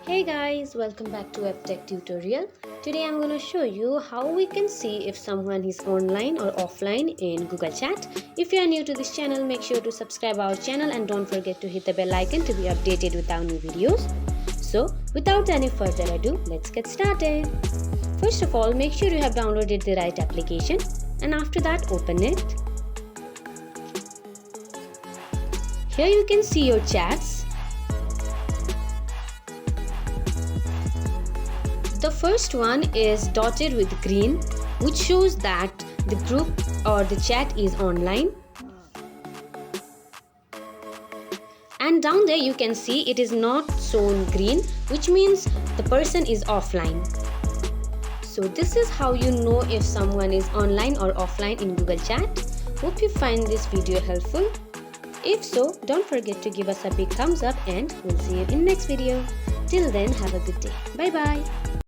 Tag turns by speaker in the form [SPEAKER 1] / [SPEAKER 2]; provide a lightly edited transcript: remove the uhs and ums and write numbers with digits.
[SPEAKER 1] Hey guys, welcome back to WebTech tutorial. Today I'm going to show you how we can see if someone is online or offline in Google Chat. If you are new to this channel, make sure to subscribe our channel and don't forget to hit the bell icon to be updated with our new videos. So without any further ado, let's get started. First of all, make sure you have downloaded the right application and after that open it. Here you can see your chats. The first one is dotted with green, which shows that the group or the chat is online. And down there you can see it is not shown green, which means the person is offline. So this is how you know if someone is online or offline in Google Chat. Hope you find this video helpful. If so, don't forget to give us a big thumbs up and we'll see you in next video. Till then, have a good day. Bye bye.